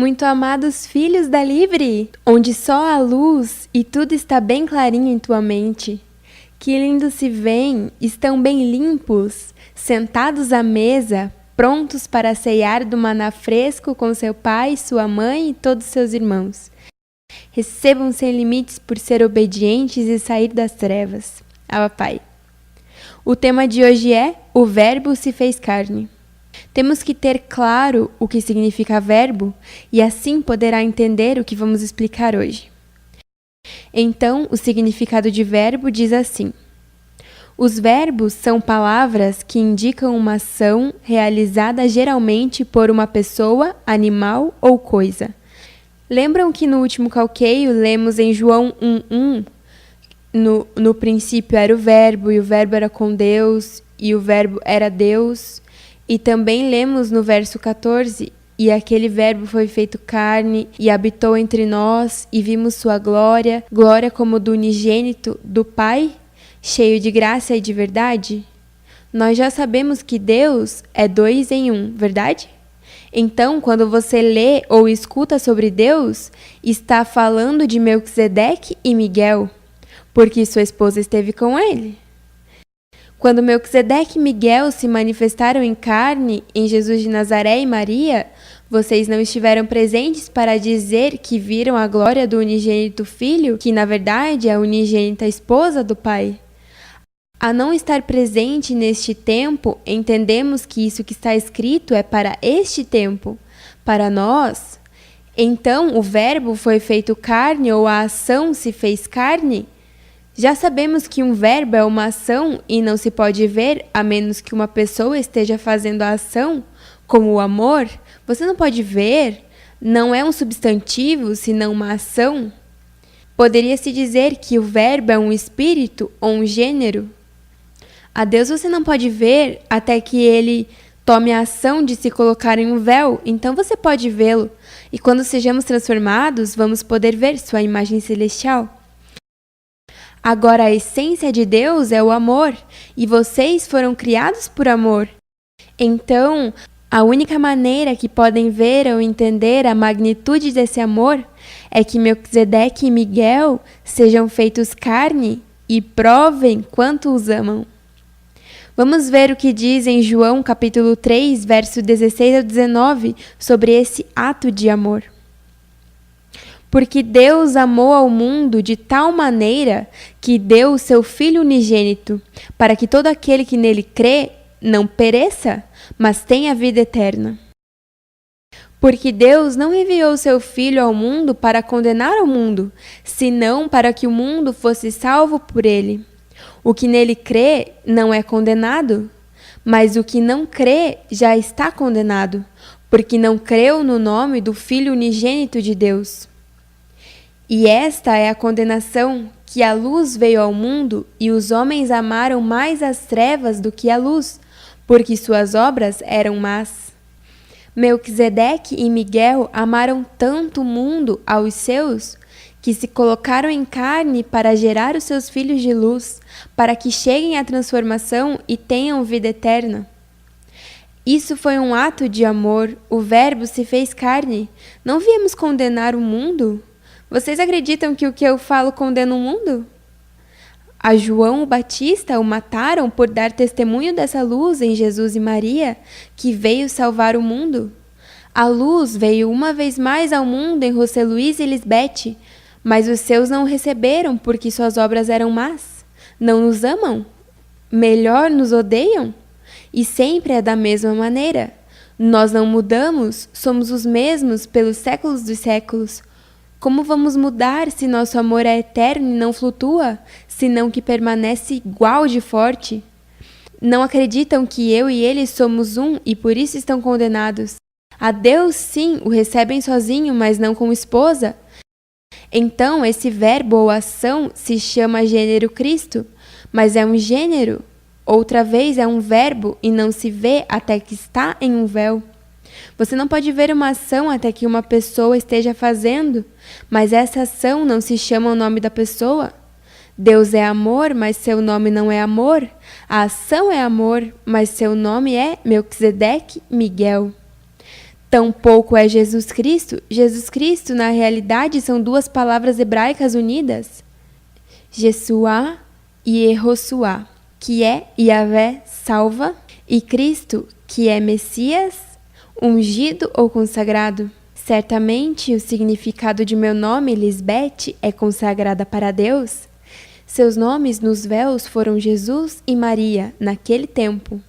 Muito amados filhos da Livre, onde só há luz e tudo está bem clarinho em tua mente. Que lindo se vêem, estão bem limpos, sentados à mesa, prontos para ceiar do maná fresco com seu pai, sua mãe e todos seus irmãos. Recebam sem limites por ser obedientes e sair das trevas. Abba Pai. O tema de hoje é O Verbo se fez carne. Temos que ter claro o que significa verbo e assim poderá entender o que vamos explicar hoje. Então, o significado de verbo diz assim: os verbos são palavras que indicam uma ação realizada geralmente por uma pessoa, animal ou coisa. Lembram que no último calqueio lemos em João 1:1, no princípio era o verbo e o verbo era com Deus e o verbo era Deus? E também lemos no verso 14, e aquele verbo foi feito carne e habitou entre nós e vimos sua glória, glória como do unigênito do Pai, cheio de graça e de verdade? Nós já sabemos que Deus é 2 em 1, verdade? Então, quando você lê ou escuta sobre Deus, está falando de Melquisedeque e Miguel, porque sua esposa esteve com ele. Quando Melquisedeque e Miguel se manifestaram em carne em Jesus de Nazaré e Maria, vocês não estiveram presentes para dizer que viram a glória do unigênito Filho, que na verdade é a unigênita esposa do Pai. A não estar presente neste tempo, entendemos que isso que está escrito é para este tempo, para nós. Então, o verbo foi feito carne ou a ação se fez carne? Já sabemos que um verbo é uma ação e não se pode ver a menos que uma pessoa esteja fazendo a ação, como o amor. Você não pode ver, não é um substantivo, senão uma ação. Poderia-se dizer que o verbo é um espírito ou um gênero. A Deus você não pode ver até que ele tome a ação de se colocar em um véu, então você pode vê-lo. E quando sejamos transformados, vamos poder ver sua imagem celestial. Agora a essência de Deus é o amor, e vocês foram criados por amor. Então, a única maneira que podem ver ou entender a magnitude desse amor é que Melquisedeque e Miguel sejam feitos carne e provem quanto os amam. Vamos ver o que diz em João capítulo 3, verso 16 ao 19, sobre esse ato de amor. Porque Deus amou ao mundo de tal maneira que deu o seu Filho unigênito, para que todo aquele que nele crê não pereça, mas tenha vida eterna. Porque Deus não enviou o seu Filho ao mundo para condenar o mundo, senão para que o mundo fosse salvo por ele. O que nele crê não é condenado, mas o que não crê já está condenado, porque não creu no nome do Filho unigênito de Deus. E esta é a condenação, que a luz veio ao mundo e os homens amaram mais as trevas do que a luz, porque suas obras eram más. Melquisedeque e Miguel amaram tanto o mundo aos seus, que se colocaram em carne para gerar os seus filhos de luz, para que cheguem à transformação e tenham vida eterna. Isso foi um ato de amor, o Verbo se fez carne. Não viemos condenar o mundo? Vocês acreditam que o que eu falo condena o mundo? A João o Batista o mataram por dar testemunho dessa luz em Jesus e Maria, que veio salvar o mundo. A luz veio uma vez mais ao mundo em José Luiz e Lisbeth, mas os seus não o receberam porque suas obras eram más. Não nos amam? Melhor nos odeiam? E sempre é da mesma maneira. Nós não mudamos, somos os mesmos pelos séculos dos séculos. Como vamos mudar se nosso amor é eterno e não flutua, senão que permanece igual de forte? Não acreditam que eu e ele somos um e por isso estão condenados? A Deus, sim, o recebem sozinho, mas não como esposa. Então, esse verbo ou ação se chama gênero Cristo, mas é um gênero. Outra vez é um verbo e não se vê até que está em um véu. Você não pode ver uma ação até que uma pessoa esteja fazendo, mas essa ação não se chama o nome da pessoa. Deus é amor, mas seu nome não é amor. A ação é amor, mas seu nome é Melquisedeque Miguel. Tampouco é Jesus Cristo. Jesus Cristo, na realidade, são duas palavras hebraicas unidas. Jessuá e Yehosuá, que é Yahvé salva, e Cristo, que é Messias, ungido ou consagrado. Certamente, o significado de meu nome, Lisbete, é consagrada para Deus. Seus nomes nos véus foram Jesus e Maria, naquele tempo.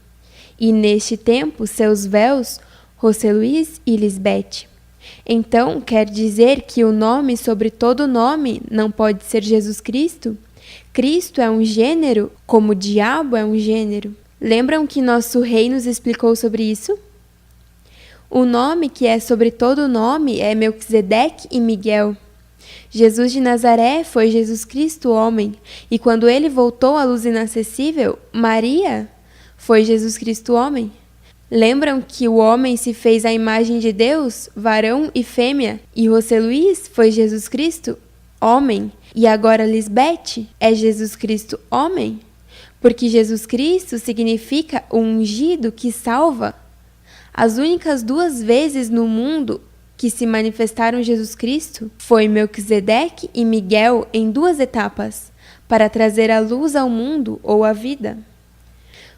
E neste tempo, seus véus, José Luiz e Lisbete. Então, quer dizer que o nome sobre todo nome não pode ser Jesus Cristo? Cristo é um gênero, como o diabo é um gênero. Lembram que nosso rei nos explicou sobre isso? O nome que é sobre todo nome é Melquisedeque e Miguel. Jesus de Nazaré foi Jesus Cristo homem, e quando ele voltou à luz inacessível, Maria foi Jesus Cristo homem. Lembram que o homem se fez à imagem de Deus, varão e fêmea, e José Luiz foi Jesus Cristo homem, e agora Lisbete é Jesus Cristo homem? Porque Jesus Cristo significa o ungido que salva. As únicas duas vezes no mundo que se manifestaram Jesus Cristo foi Melquisedeque e Miguel em duas etapas, para trazer a luz ao mundo ou a vida.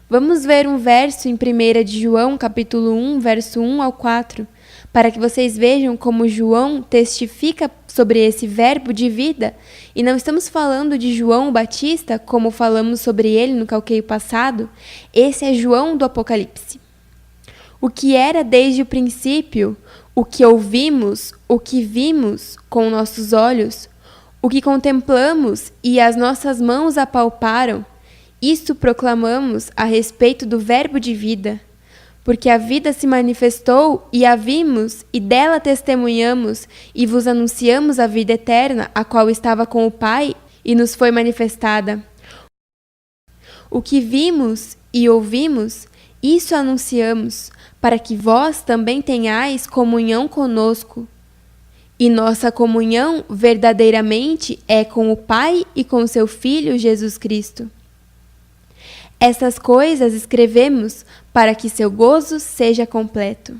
Vamos ver um verso em 1 de João, capítulo 1, verso 1 ao 4, para que vocês vejam como João testifica sobre esse verbo de vida, e não estamos falando de João Batista, como falamos sobre ele no calqueio passado. Esse é João do Apocalipse. O que era desde o princípio, o que ouvimos, o que vimos com nossos olhos, o que contemplamos e as nossas mãos apalparam, isto proclamamos a respeito do verbo de vida, porque a vida se manifestou e a vimos e dela testemunhamos e vos anunciamos a vida eterna, a qual estava com o Pai e nos foi manifestada. O que vimos e ouvimos, isso anunciamos, para que vós também tenhais comunhão conosco. E nossa comunhão verdadeiramente é com o Pai e com seu Filho Jesus Cristo. Essas coisas escrevemos para que seu gozo seja completo.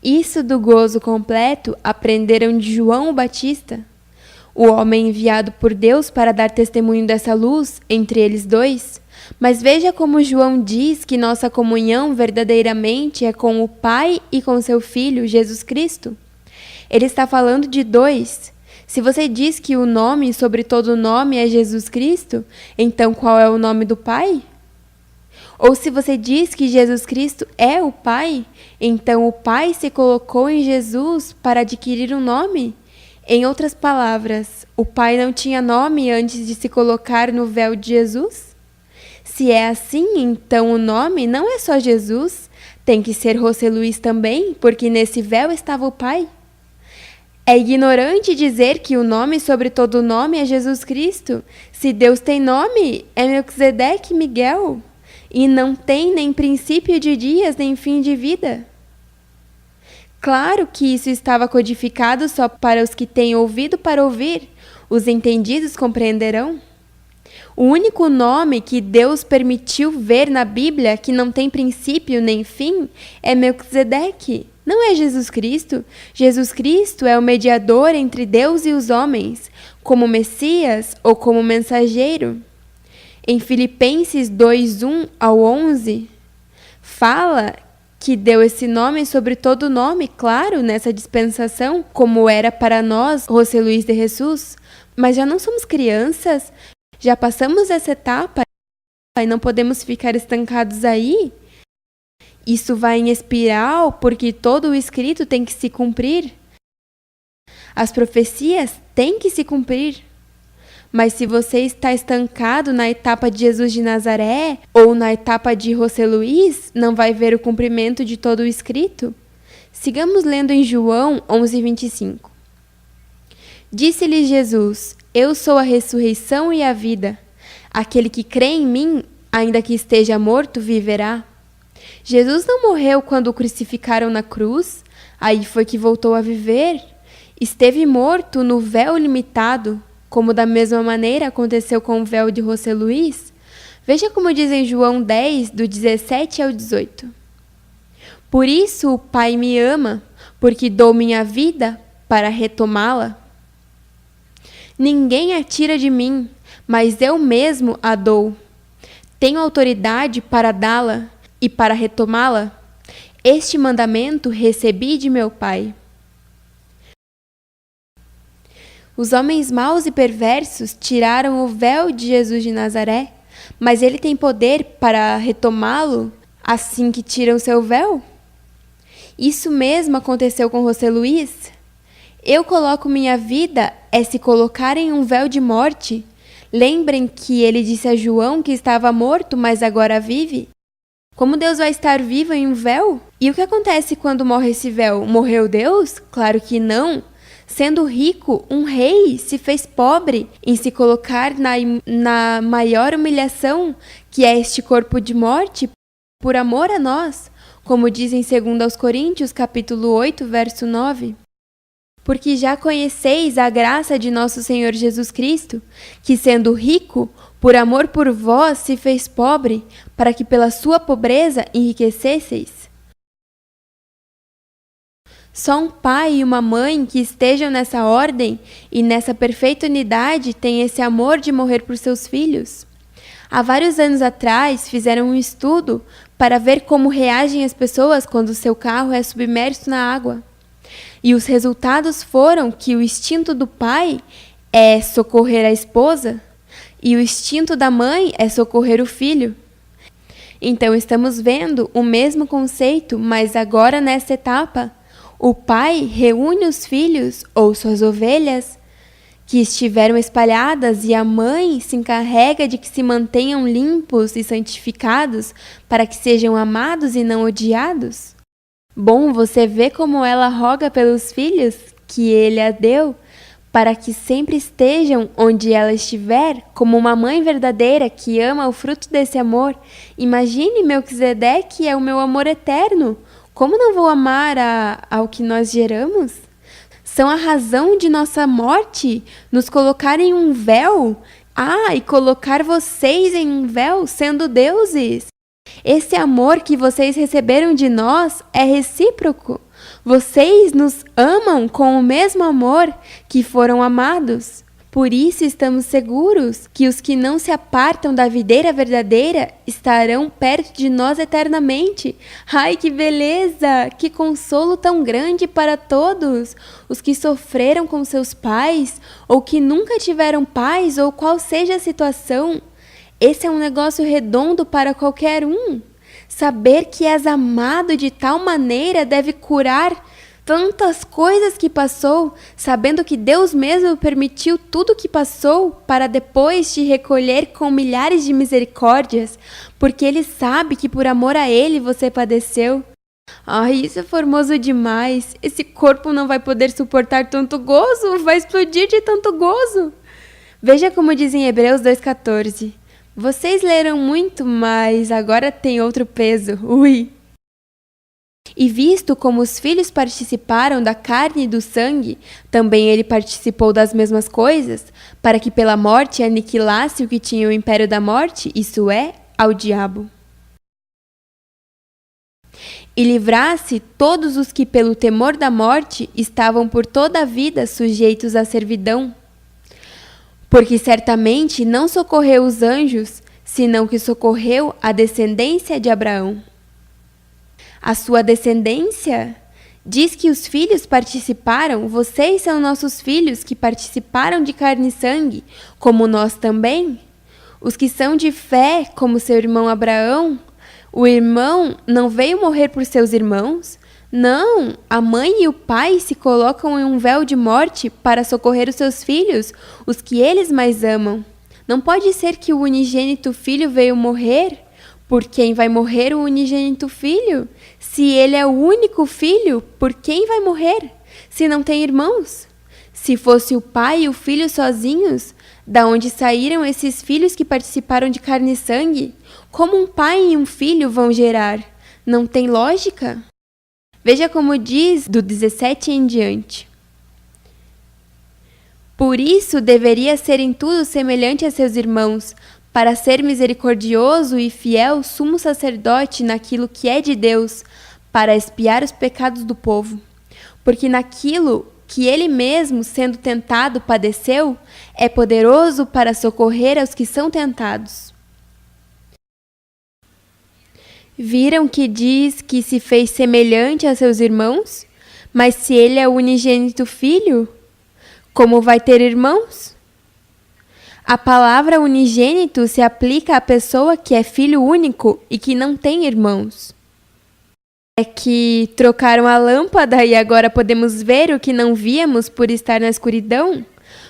Isso do gozo completo aprenderam de João o Batista, o homem enviado por Deus para dar testemunho dessa luz entre eles dois. Mas veja como João diz que nossa comunhão verdadeiramente é com o Pai e com seu Filho, Jesus Cristo. Ele está falando de dois. Se você diz que o nome sobre todo nome é Jesus Cristo, então qual é o nome do Pai? Ou se você diz que Jesus Cristo é o Pai, então o Pai se colocou em Jesus para adquirir um nome? Em outras palavras, o Pai não tinha nome antes de se colocar no véu de Jesus? Se é assim, então o nome não é só Jesus, tem que ser José Luiz também, porque nesse véu estava o Pai. É ignorante dizer que o nome sobre todo nome é Jesus Cristo. Se Deus tem nome, é Melquisedeque e Miguel, e não tem nem princípio de dias, nem fim de vida. Claro que isso estava codificado só para os que têm ouvido para ouvir, os entendidos compreenderão. O único nome que Deus permitiu ver na Bíblia que não tem princípio nem fim é Melquisedeque. Não é Jesus Cristo. Jesus Cristo é o mediador entre Deus e os homens, como Messias ou como mensageiro. Em Filipenses 2, 1 ao 11, fala que deu esse nome sobre todo nome, claro, nessa dispensação, como era para nós, José Luiz de Jesus. Mas já não somos crianças, já passamos essa etapa e não podemos ficar estancados aí. Isso vai em espiral porque todo o escrito tem que se cumprir. As profecias têm que se cumprir. Mas se você está estancado na etapa de Jesus de Nazaré ou na etapa de José Luiz, não vai ver o cumprimento de todo o escrito. Sigamos lendo em João 11:25. Disse-lhe Jesus: Eu sou a ressurreição e a vida. Aquele que crê em mim, ainda que esteja morto, viverá. Jesus não morreu quando o crucificaram na cruz, aí foi que voltou a viver. Esteve morto no véu limitado, como da mesma maneira aconteceu com o véu de José Luiz. Veja como diz em João 10, do 17 ao 18. Por isso o Pai me ama, porque dou minha vida para retomá-la. Ninguém a tira de mim, mas eu mesmo a dou. Tenho autoridade para dá-la e para retomá-la. Este mandamento recebi de meu Pai. Os homens maus e perversos tiraram o véu de Jesus de Nazaré, mas ele tem poder para retomá-lo assim que tiram seu véu? Isso mesmo aconteceu com José Luiz. Eu coloco minha vida é se colocar em um véu de morte. Lembrem que ele disse a João que estava morto, mas agora vive. Como Deus vai estar vivo em um véu? E o que acontece quando morre esse véu? Morreu Deus? Claro que não. Sendo rico, um rei se fez pobre em se colocar na maior humilhação, que é este corpo de morte, por amor a nós, como diz em 2 Coríntios, capítulo 8, verso 9. Porque já conheceis a graça de nosso Senhor Jesus Cristo, que sendo rico, por amor por vós se fez pobre, para que pela sua pobreza enriquecesseis. Só um pai e uma mãe que estejam nessa ordem e nessa perfeita unidade têm esse amor de morrer por seus filhos. Há vários anos atrás, fizeram um estudo para ver como reagem as pessoas quando seu carro é submerso na água. E os resultados foram que o instinto do pai é socorrer a esposa e o instinto da mãe é socorrer o filho. Então estamos vendo o mesmo conceito, mas agora nessa etapa, o pai reúne os filhos ou suas ovelhas que estiveram espalhadas e a mãe se encarrega de que se mantenham limpos e santificados para que sejam amados e não odiados. Bom, você vê como ela roga pelos filhos que ele a deu para que sempre estejam onde ela estiver, como uma mãe verdadeira que ama o fruto desse amor. Imagine, Melquisedeque é o meu amor eterno. Como não vou amar ao que nós geramos? São a razão de nossa morte, nos colocar em um véu. E colocar vocês em um véu, sendo deuses. Esse amor que vocês receberam de nós é recíproco. Vocês nos amam com o mesmo amor que foram amados. Por isso estamos seguros que os que não se apartam da videira verdadeira estarão perto de nós eternamente. Ai, que beleza! Que consolo tão grande para todos! Os que sofreram com seus pais, ou que nunca tiveram pais, ou qual seja a situação. Esse é um negócio redondo para qualquer um. Saber que és amado de tal maneira deve curar tantas coisas que passou, sabendo que Deus mesmo permitiu tudo que passou para depois te recolher com milhares de misericórdias, porque Ele sabe que por amor a Ele você padeceu. Isso é formoso demais. Esse corpo não vai poder suportar tanto gozo, vai explodir de tanto gozo. Veja como diz em Hebreus 2,14. Vocês leram muito, mas agora tem outro peso. Ui! E visto como os filhos participaram da carne e do sangue, também ele participou das mesmas coisas, para que pela morte aniquilasse o que tinha o império da morte, isso é, ao diabo. E livrasse todos os que pelo temor da morte estavam por toda a vida sujeitos à servidão. Porque certamente não socorreu os anjos, senão que socorreu a descendência de Abraão. A sua descendência diz que os filhos participaram, vocês são nossos filhos que participaram de carne e sangue, como nós também. Os que são de fé, como seu irmão Abraão, o irmão não veio morrer por seus irmãos? Não, a mãe e o pai se colocam em um véu de morte para socorrer os seus filhos, os que eles mais amam. Não pode ser que o unigênito filho veio morrer? Por quem vai morrer o unigênito filho? Se ele é o único filho, por quem vai morrer? Se não tem irmãos? Se fosse o pai e o filho sozinhos, da onde saíram esses filhos que participaram de carne e sangue? Como um pai e um filho vão gerar? Não tem lógica? Veja como diz do 17 em diante. Por isso deveria ser em tudo semelhante a seus irmãos, para ser misericordioso e fiel sumo sacerdote naquilo que é de Deus, para expiar os pecados do povo. Porque naquilo que ele mesmo, sendo tentado, padeceu, é poderoso para socorrer aos que são tentados. Viram que diz que se fez semelhante a seus irmãos? Mas se ele é o unigênito filho, como vai ter irmãos? A palavra unigênito se aplica à pessoa que é filho único e que não tem irmãos. É que trocaram a lâmpada e agora podemos ver o que não víamos por estar na escuridão?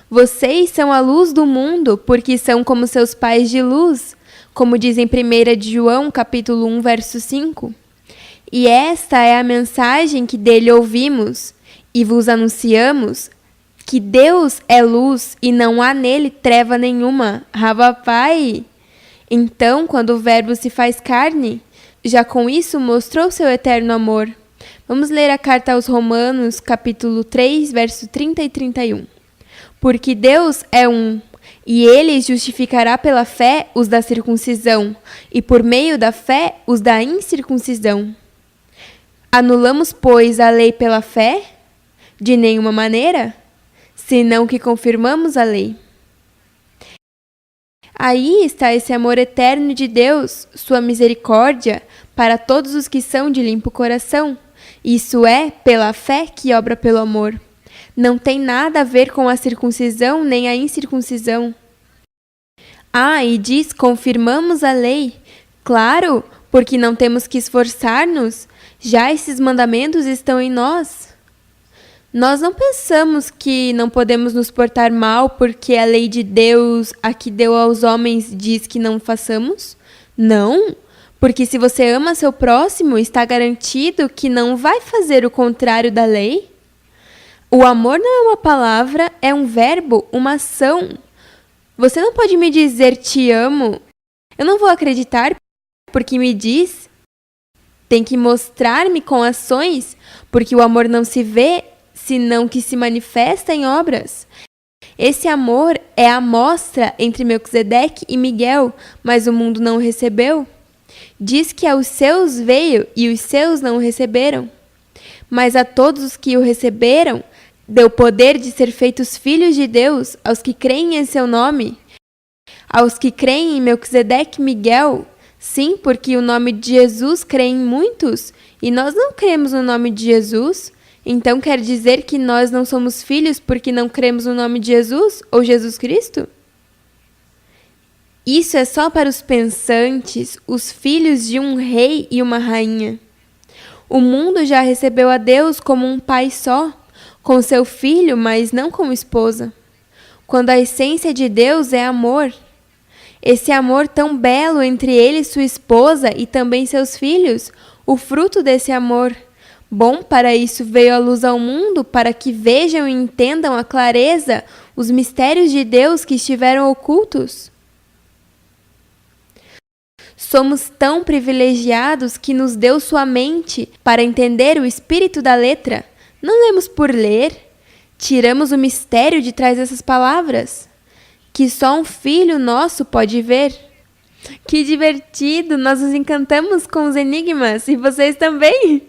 Vocês são a luz do mundo, porque são como seus pais de luz, como diz em 1 João, capítulo 1, verso 5. E esta é a mensagem que dele ouvimos e vos anunciamos, que Deus é luz e não há nele treva nenhuma. Papai! Então, quando o Verbo se faz carne, já com isso mostrou seu eterno amor. Vamos ler a carta aos Romanos, capítulo 3, verso 30 e 31. Porque Deus é um, e ele justificará pela fé os da circuncisão, e por meio da fé os da incircuncisão. Anulamos, pois, a lei pela fé? De nenhuma maneira, senão que confirmamos a lei. Aí está esse amor eterno de Deus, sua misericórdia, para todos os que são de limpo coração. Isso é pela fé que obra pelo amor. Não tem nada a ver com a circuncisão nem a incircuncisão. E diz, confirmamos a lei. Claro, porque não temos que esforçar-nos, já esses mandamentos estão em nós. Nós não pensamos que não podemos nos portar mal porque a lei de Deus, a que deu aos homens, diz que não façamos? Não, porque se você ama seu próximo, está garantido que não vai fazer o contrário da lei. O amor não é uma palavra, é um verbo, uma ação. Você não pode me dizer te amo. Eu não vou acreditar porque me diz. Tem que mostrar-me com ações, porque o amor não se vê, senão que se manifesta em obras. Esse amor é a mostra entre Melquisedeque e Miguel, mas o mundo não o recebeu. Diz que aos seus veio e os seus não o receberam. Mas a todos os que o receberam, deu poder de ser feitos filhos de Deus, aos que creem em seu nome. Aos que creem em Melquisedeque e Miguel, sim, porque o nome de Jesus creem muitos, e nós não cremos no nome de Jesus. Então quer dizer que nós não somos filhos porque não cremos no nome de Jesus ou Jesus Cristo? Isso é só para os pensantes, os filhos de um rei e uma rainha. O mundo já recebeu a Deus como um pai só, com seu filho, mas não como esposa. Quando a essência de Deus é amor. Esse amor tão belo entre ele e sua esposa e também seus filhos, o fruto desse amor. Bom, para isso veio a luz ao mundo, para que vejam e entendam a clareza os mistérios de Deus que estiveram ocultos. Somos tão privilegiados que nos deu sua mente para entender o espírito da letra. Não lemos por ler, tiramos o mistério de trás dessas palavras, que só um filho nosso pode ver. Que divertido, nós nos encantamos com os enigmas, e vocês também?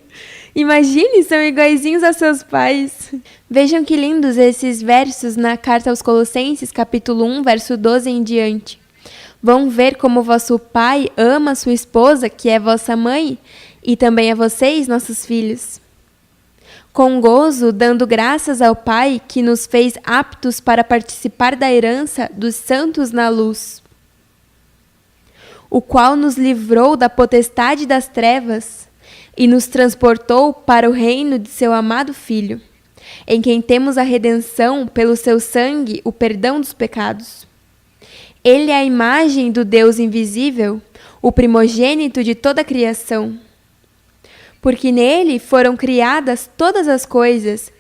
Imagine, são iguaizinhos a seus pais. Vejam que lindos esses versos na carta aos Colossenses, capítulo 1, verso 12 em diante. Vão ver como vosso pai ama sua esposa, que é vossa mãe, e também a vocês, nossos filhos. Com gozo, dando graças ao Pai que nos fez aptos para participar da herança dos santos na luz, o qual nos livrou da potestade das trevas e nos transportou para o reino de seu amado Filho, em quem temos a redenção pelo seu sangue, o perdão dos pecados. Ele é a imagem do Deus invisível, o primogênito de toda a criação. Porque nele foram criadas todas as coisas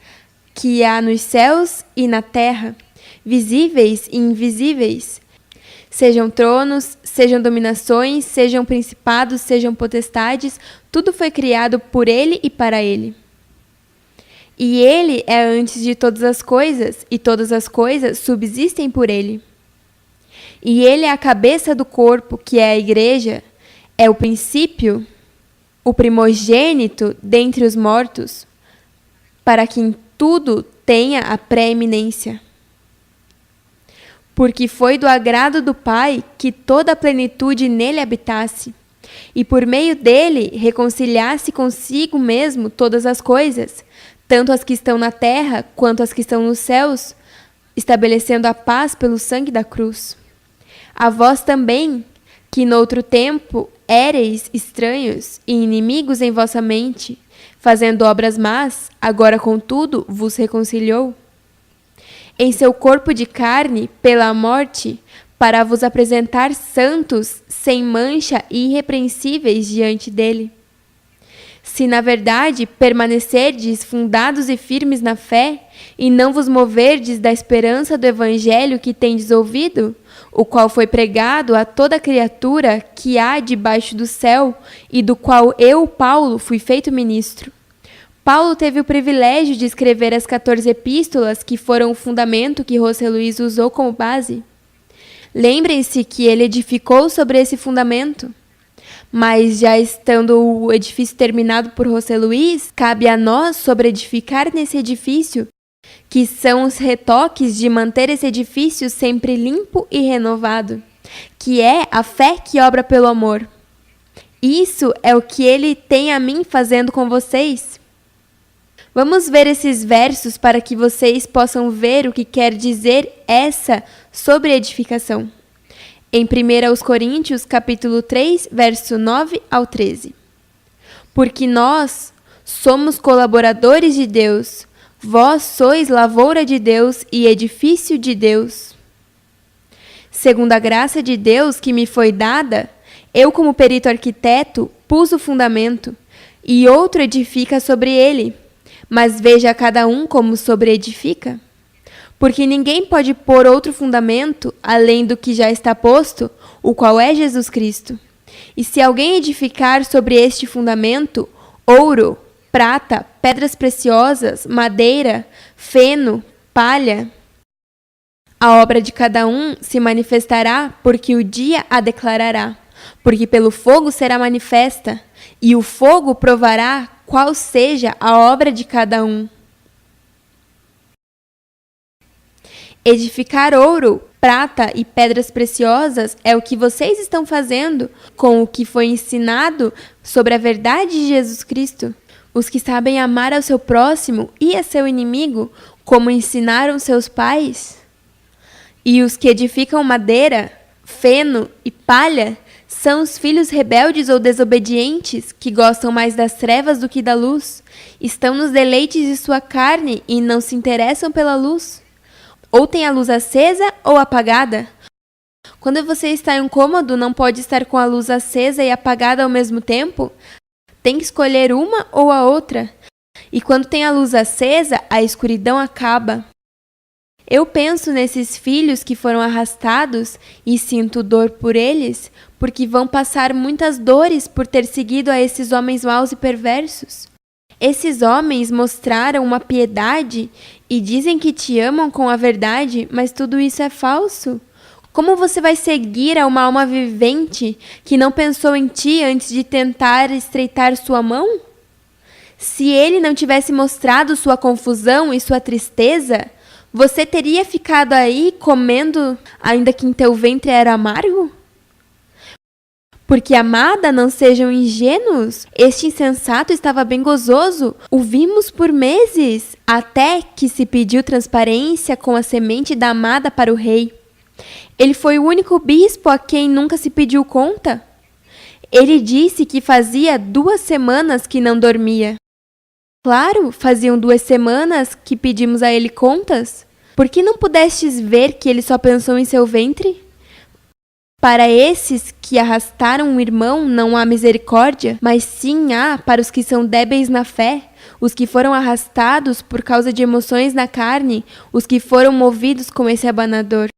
que há nos céus e na terra, visíveis e invisíveis, sejam tronos, sejam dominações, sejam principados, sejam potestades, tudo foi criado por ele e para ele. E ele é antes de todas as coisas, e todas as coisas subsistem por ele. E ele é a cabeça do corpo, que é a igreja, é o princípio. o primogênito dentre os mortos, para que em tudo tenha a preeminência. Porque foi do agrado do Pai que toda a plenitude nele habitasse, e por meio dele reconciliasse consigo mesmo todas as coisas, tanto as que estão na terra quanto as que estão nos céus, estabelecendo a paz pelo sangue da cruz. A vós também, que noutro tempo éreis estranhos e inimigos em vossa mente, fazendo obras más, agora contudo vos reconciliou em seu corpo de carne pela morte, para vos apresentar santos, sem mancha e irrepreensíveis diante dele. Se na verdade permanecerdes fundados e firmes na fé, e não vos moverdes da esperança do evangelho que tendes ouvido, o qual foi pregado a toda criatura que há debaixo do céu, e do qual eu, Paulo, fui feito ministro. Paulo teve o privilégio de escrever as 14 epístolas que foram o fundamento que José Luís usou como base. Lembrem-se que ele edificou sobre esse fundamento. Mas já estando o edifício terminado por José Luís, cabe a nós sobreedificar nesse edifício, que são os retoques de manter esse edifício sempre limpo e renovado, que é a fé que obra pelo amor. Isso é o que ele tem a mim fazendo com vocês. Vamos ver esses versos para que vocês possam ver o que quer dizer essa sobreedificação. Em 1 Coríntios, capítulo 3, verso 9 ao 13. Porque nós somos colaboradores de Deus, vós sois lavoura de Deus e edifício de Deus. Segundo a graça de Deus que me foi dada, eu, como perito arquiteto, pus o fundamento, e outro edifica sobre ele. Mas veja cada um como sobreedifica. Porque ninguém pode pôr outro fundamento, além do que já está posto, o qual é Jesus Cristo. E se alguém edificar sobre este fundamento, ouro, prata, pedras preciosas, madeira, feno, palha, a obra de cada um se manifestará, porque o dia a declarará. Porque pelo fogo será manifesta, e o fogo provará qual seja a obra de cada um. Edificar ouro, prata e pedras preciosas é o que vocês estão fazendo com o que foi ensinado sobre a verdade de Jesus Cristo. Os que sabem amar ao seu próximo e a seu inimigo, como ensinaram seus pais. E os que edificam madeira, feno e palha, são os filhos rebeldes ou desobedientes, que gostam mais das trevas do que da luz, estão nos deleites de sua carne e não se interessam pela luz. Ou tem a luz acesa ou apagada. Quando você está em um cômodo, não pode estar com a luz acesa e apagada ao mesmo tempo. Tem que escolher uma ou a outra. E quando tem a luz acesa, a escuridão acaba. Eu penso nesses filhos que foram arrastados e sinto dor por eles, porque vão passar muitas dores por ter seguido a esses homens maus e perversos. Esses homens mostraram uma piedade e dizem que te amam com a verdade, mas tudo isso é falso. Como você vai seguir a uma alma vivente que não pensou em ti antes de tentar estreitar sua mão? Se ele não tivesse mostrado sua confusão e sua tristeza, você teria ficado aí comendo, ainda que em teu ventre era amargo? Porque, amada, não sejam ingênuos. Este insensato estava bem gozoso. O vimos por meses, até que se pediu transparência com a semente da amada para o rei. Ele foi o único bispo a quem nunca se pediu conta. Ele disse que fazia 2 semanas que não dormia. Claro, faziam 2 semanas que pedimos a ele contas. Por que não pudestes ver que ele só pensou em seu ventre? Para esses que arrastaram um irmão não há misericórdia, mas sim há para os que são débeis na fé, os que foram arrastados por causa de emoções na carne, os que foram movidos com esse abanador.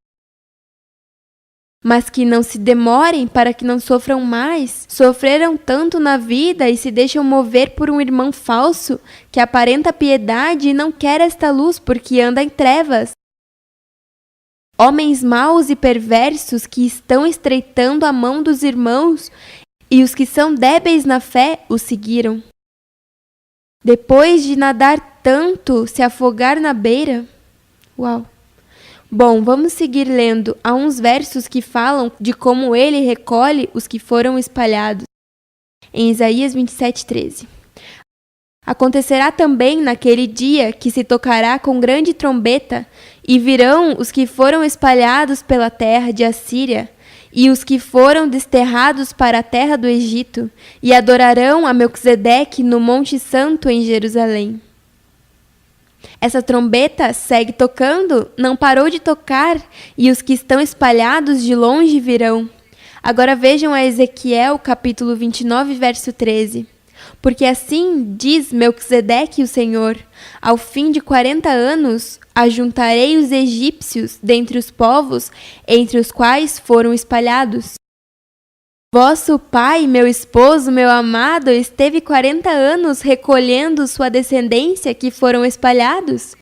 Mas que não se demorem para que não sofram mais. Sofreram tanto na vida e se deixam mover por um irmão falso, que aparenta piedade e não quer esta luz porque anda em trevas. Homens maus e perversos que estão estreitando a mão dos irmãos e os que são débeis na fé o seguiram. Depois de nadar tanto, se afogar na beira? Uau! Bom, vamos seguir lendo. Há uns versos que falam de como ele recolhe os que foram espalhados. Em Isaías 27:13. Acontecerá também naquele dia que se tocará com grande trombeta, e virão os que foram espalhados pela terra de Assíria, e os que foram desterrados para a terra do Egito, e adorarão a Melquisedeque no Monte Santo em Jerusalém. Essa trombeta segue tocando, não parou de tocar, e os que estão espalhados de longe virão. Agora vejam a Ezequiel, capítulo 29, verso 13. Porque assim diz Melquisedeque o Senhor, ao fim de 40 anos, ajuntarei os egípcios dentre os povos entre os quais foram espalhados. Vosso pai, meu esposo, meu amado, esteve 40 anos recolhendo sua descendência que foram espalhados.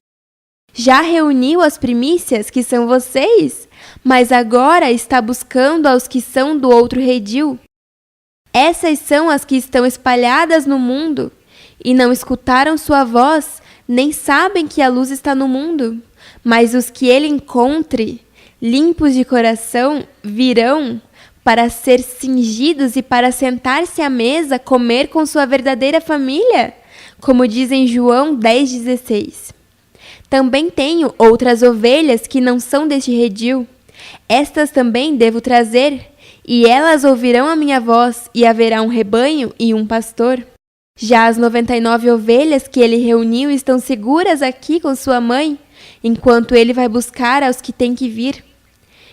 Já reuniu as primícias, que são vocês, mas agora está buscando aos que são do outro redil. Essas são as que estão espalhadas no mundo, e não escutaram sua voz, nem sabem que a luz está no mundo. Mas os que ele encontre, limpos de coração, virão para ser cingidos e para sentar-se à mesa, comer com sua verdadeira família, como diz em João 10,16. Também tenho outras ovelhas que não são deste redil. Estas também devo trazer, e elas ouvirão a minha voz, e haverá um rebanho e um pastor. Já as 99 ovelhas que ele reuniu estão seguras aqui com sua mãe, enquanto ele vai buscar aos que têm que vir.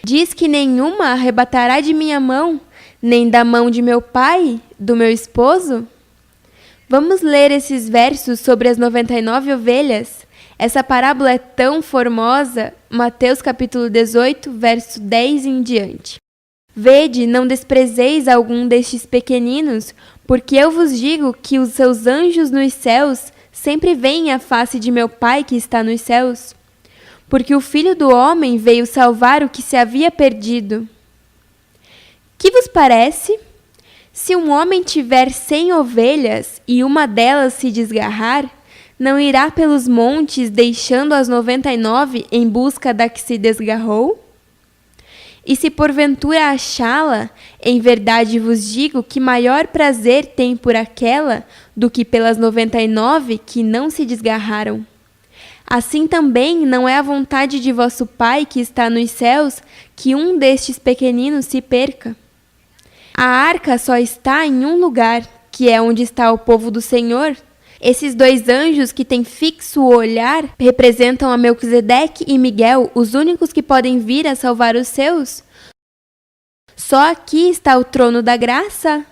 Diz que nenhuma arrebatará de minha mão, nem da mão de meu pai, do meu esposo? Vamos ler esses versos sobre as 99 ovelhas. Essa parábola é tão formosa, Mateus capítulo 18, verso 10 em diante. Vede, não desprezeis algum destes pequeninos, porque eu vos digo que os seus anjos nos céus sempre veem a face de meu Pai que está nos céus. Porque o Filho do Homem veio salvar o que se havia perdido. Que vos parece? Se um homem tiver 100 ovelhas e uma delas se desgarrar, não irá pelos montes deixando as 99 em busca da que se desgarrou? E se porventura achá-la, em verdade vos digo que maior prazer tem por aquela do que pelas 99 que não se desgarraram. Assim também não é a vontade de vosso Pai que está nos céus que um destes pequeninos se perca. A arca só está em um lugar, que é onde está o povo do Senhor. Esses dois anjos que têm fixo o olhar representam a Melquisedeque e Miguel, os únicos que podem vir a salvar os seus. Só aqui está o trono da graça,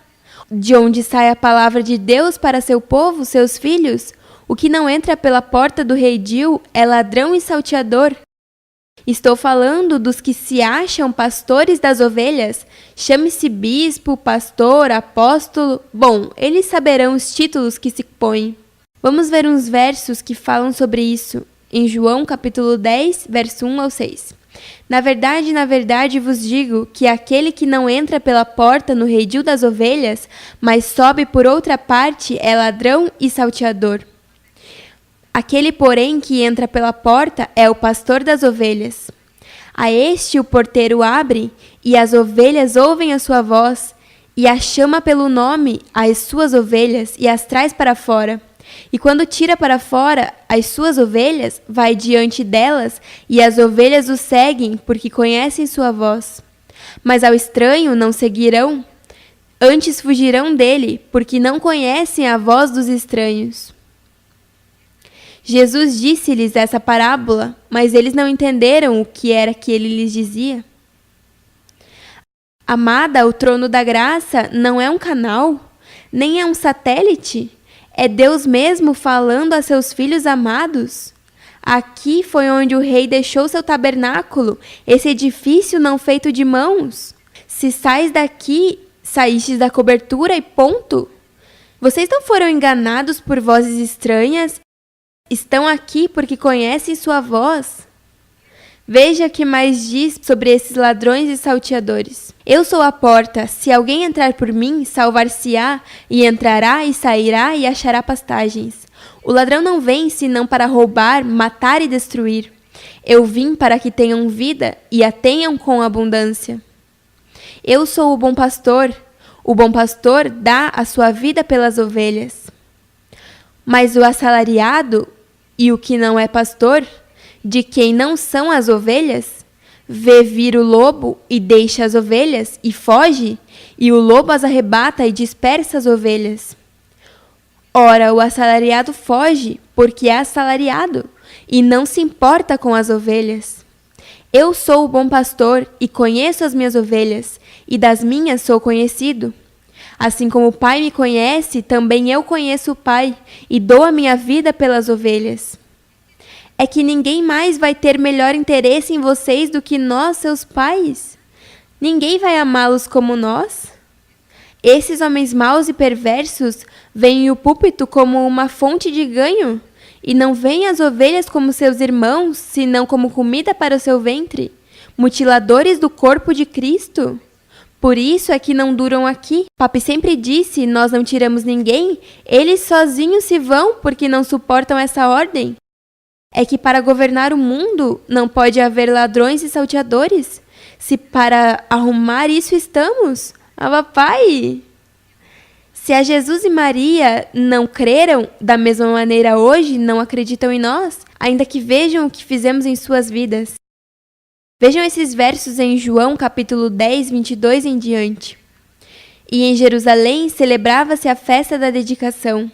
de onde sai a palavra de Deus para seu povo, seus filhos. O que não entra pela porta do redil é ladrão e salteador. Estou falando dos que se acham pastores das ovelhas. Chame-se bispo, pastor, apóstolo. Bom, eles saberão os títulos que se põem. Vamos ver uns versos que falam sobre isso. Em João, capítulo 10, verso 1 ao 6. Na verdade vos digo que aquele que não entra pela porta no redil das ovelhas, mas sobe por outra parte, é ladrão e salteador. Aquele, porém, que entra pela porta é o pastor das ovelhas. A este o porteiro abre, e as ovelhas ouvem a sua voz, e a chama pelo nome às suas ovelhas, e as traz para fora. E quando tira para fora as suas ovelhas, vai diante delas, e as ovelhas o seguem, porque conhecem sua voz. Mas ao estranho não seguirão, antes fugirão dele, porque não conhecem a voz dos estranhos. Jesus disse-lhes essa parábola, mas eles não entenderam o que era que ele lhes dizia. Amada, o trono da graça não é um canal, nem é um satélite. É Deus mesmo falando a seus filhos amados. Aqui foi onde o rei deixou seu tabernáculo, esse edifício não feito de mãos. Se sais daqui, saístes da cobertura e ponto. Vocês não foram enganados por vozes estranhas? Estão aqui porque conhecem sua voz. Veja que mais diz sobre esses ladrões e salteadores. Eu sou a porta, se alguém entrar por mim, salvar-se-á, e entrará e sairá e achará pastagens. O ladrão não vem senão para roubar, matar e destruir. Eu vim para que tenham vida e a tenham com abundância. Eu sou o bom pastor dá a sua vida pelas ovelhas. Mas o assalariado e o que não é pastor, de quem não são as ovelhas, vê vir o lobo e deixa as ovelhas e foge, e o lobo as arrebata e dispersa as ovelhas. Ora, o assalariado foge, porque é assalariado, e não se importa com as ovelhas. Eu sou o bom pastor e conheço as minhas ovelhas, e das minhas sou conhecido. Assim como o Pai me conhece, também eu conheço o Pai, e dou a minha vida pelas ovelhas. É que ninguém mais vai ter melhor interesse em vocês do que nós, seus pais? Ninguém vai amá-los como nós? Esses homens maus e perversos veem o púlpito como uma fonte de ganho, e não veem as ovelhas como seus irmãos, senão como comida para o seu ventre, mutiladores do corpo de Cristo. Por isso é que não duram aqui. Papi sempre disse, nós não tiramos ninguém, eles sozinhos se vão porque não suportam essa ordem. É que para governar o mundo não pode haver ladrões e salteadores. Se para arrumar isso estamos, papai! Se a Jesus e Maria não creram, da mesma maneira hoje não acreditam em nós, ainda que vejam o que fizemos em suas vidas. Vejam esses versos em João capítulo 10, 22 em diante. E em Jerusalém celebrava-se a festa da dedicação.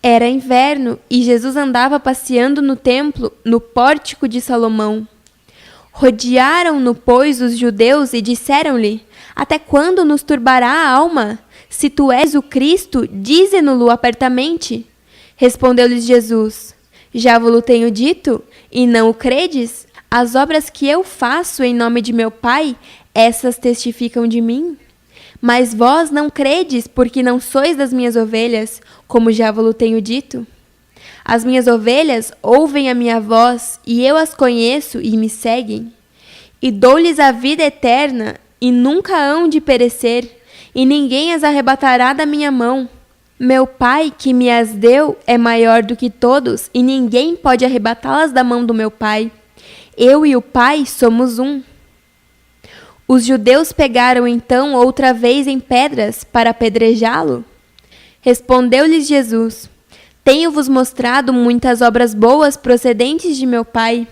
Era inverno e Jesus andava passeando no templo, no pórtico de Salomão. Rodearam-no, pois, os judeus e disseram-lhe: Até quando nos turbará a alma? Se tu és o Cristo, dize-no-lo apertamente. Respondeu-lhes Jesus: Já vos tenho dito, e não o credes? As obras que eu faço em nome de meu Pai, essas testificam de mim. Mas vós não credes, porque não sois das minhas ovelhas, como já vos tenho dito. As minhas ovelhas ouvem a minha voz, e eu as conheço e me seguem. E dou-lhes a vida eterna, e nunca hão de perecer, e ninguém as arrebatará da minha mão. Meu Pai, que me as deu, é maior do que todos, e ninguém pode arrebatá-las da mão do meu Pai. Eu e o Pai somos um. Os judeus pegaram então outra vez em pedras para apedrejá-lo. Respondeu-lhes Jesus: Tenho-vos mostrado muitas obras boas procedentes de meu Pai.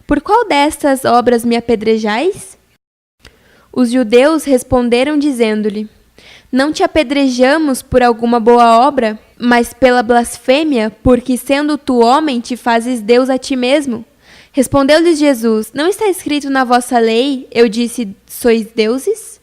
Por qual destas obras me apedrejais? Os judeus responderam dizendo-lhe: Não te apedrejamos por alguma boa obra, mas pela blasfêmia, porque sendo tu homem te fazes Deus a ti mesmo. Respondeu-lhes Jesus: Não está escrito na vossa lei, eu disse, sois deuses?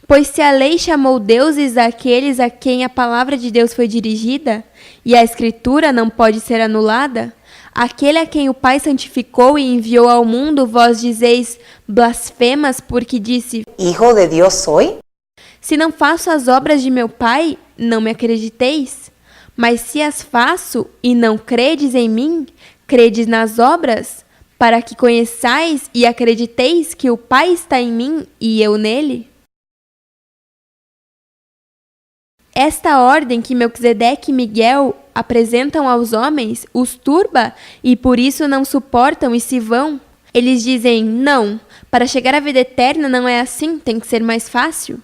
Pois se a lei chamou deuses àqueles a quem a palavra de Deus foi dirigida, e a escritura não pode ser anulada, aquele a quem o Pai santificou e enviou ao mundo, vós dizeis blasfemas, porque disse: Hijo de Dios soy? Se não faço as obras de meu Pai, não me acrediteis. Mas se as faço e não credes em mim, credes nas obras, para que conheçais e acrediteis que o Pai está em mim e eu nele? Esta ordem que Melquisedeque e Miguel apresentam aos homens os turba e por isso não suportam e se vão. Eles dizem: não, para chegar à vida eterna não é assim, tem que ser mais fácil.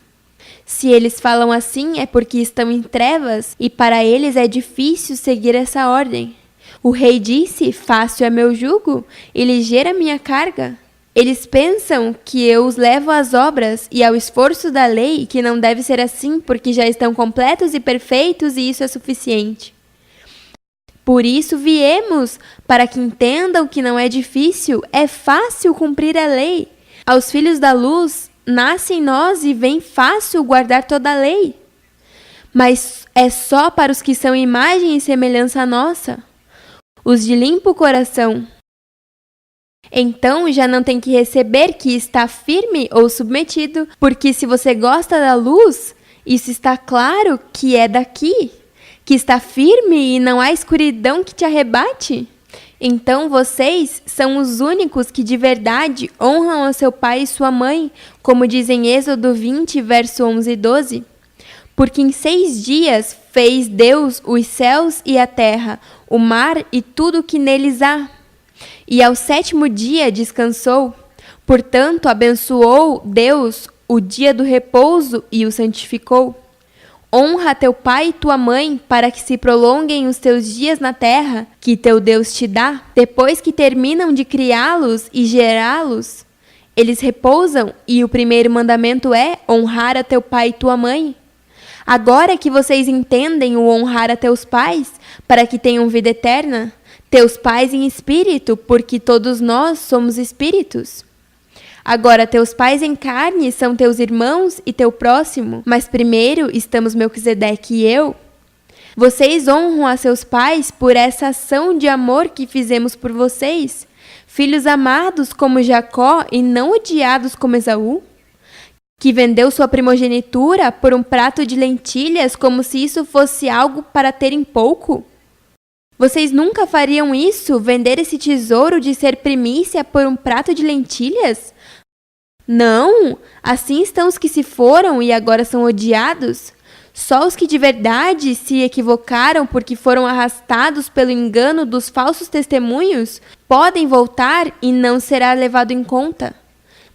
Se eles falam assim é porque estão em trevas e para eles é difícil seguir essa ordem. O rei disse: fácil é meu jugo e ligeira minha carga. Eles pensam que eu os levo às obras e ao esforço da lei, que não deve ser assim, porque já estão completos e perfeitos e isso é suficiente. Por isso viemos, para que entendam que não é difícil, é fácil cumprir a lei. Aos filhos da luz, nasce em nós e vem fácil guardar toda a lei. Mas é só para os que são imagem e semelhança nossa, os de limpo coração. Então já não tem que receber que está firme ou submetido, porque se você gosta da luz, isso está claro que é daqui, que está firme e não há escuridão que te arrebate. Então vocês são os únicos que de verdade honram a seu pai e sua mãe, como diz em Êxodo 20, verso 11 e 12. Porque em 6 dias fez Deus os céus e a terra, o mar e tudo o que neles há. E ao 7º dia descansou. Portanto, abençoou Deus o dia do repouso e o santificou. Honra teu pai e tua mãe, para que se prolonguem os teus dias na terra, que teu Deus te dá. Depois que terminam de criá-los e gerá-los, eles repousam, e o primeiro mandamento é honrar a teu pai e tua mãe. Agora que vocês entendem o honrar a teus pais, para que tenham vida eterna, teus pais em espírito, porque todos nós somos espíritos. Agora, teus pais em carne são teus irmãos e teu próximo, mas primeiro estamos Melquisedeque e eu. Vocês honram a seus pais por essa ação de amor que fizemos por vocês, filhos amados como Jacó e não odiados como Esaú, que vendeu sua primogenitura por um prato de lentilhas como se isso fosse algo para terem pouco. Vocês nunca fariam isso, vender esse tesouro de ser primícia por um prato de lentilhas? Não, assim estão os que se foram e agora são odiados. Só os que de verdade se equivocaram porque foram arrastados pelo engano dos falsos testemunhos podem voltar e não será levado em conta.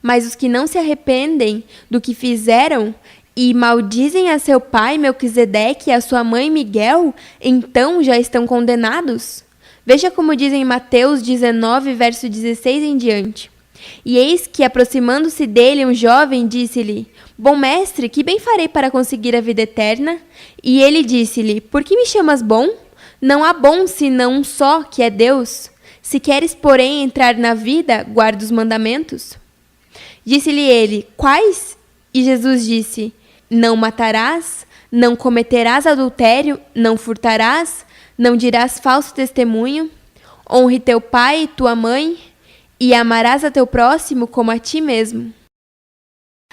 Mas os que não se arrependem do que fizeram e maldizem a seu pai Melquisedeque e a sua mãe Miguel, então já estão condenados. Veja como diz em Mateus 19, verso 16 em diante. E eis que, aproximando-se dele um jovem, disse-lhe: Bom mestre, que bem farei para conseguir a vida eterna? E ele disse-lhe: Por que me chamas bom? Não há bom senão um só, que é Deus. Se queres, porém, entrar na vida, guarda os mandamentos. Disse-lhe ele: Quais? E Jesus disse: Não matarás, não cometerás adultério, não furtarás, não dirás falso testemunho, honre teu pai e tua mãe, e amarás a teu próximo como a ti mesmo.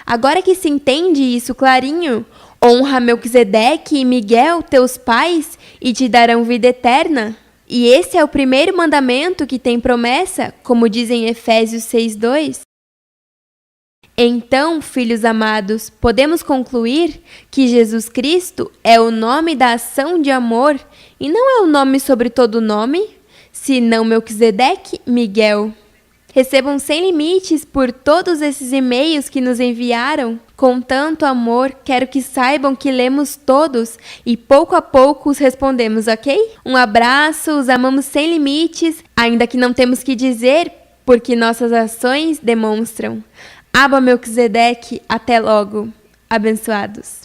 Agora que se entende isso clarinho, honra Melquisedeque e Miguel, teus pais, e te darão vida eterna. E esse é o primeiro mandamento que tem promessa, como diz em Efésios 6:2. Então, filhos amados, podemos concluir que Jesus Cristo é o nome da ação de amor e não é o nome sobre todo nome, senão Melquisedeque, Miguel. Recebam sem limites por todos esses e-mails que nos enviaram. Com tanto amor, quero que saibam que lemos todos e pouco a pouco os respondemos, ok? Um abraço, os amamos sem limites, ainda que não temos que dizer, porque nossas ações demonstram. Abba Melquisedeque, até logo. Abençoados.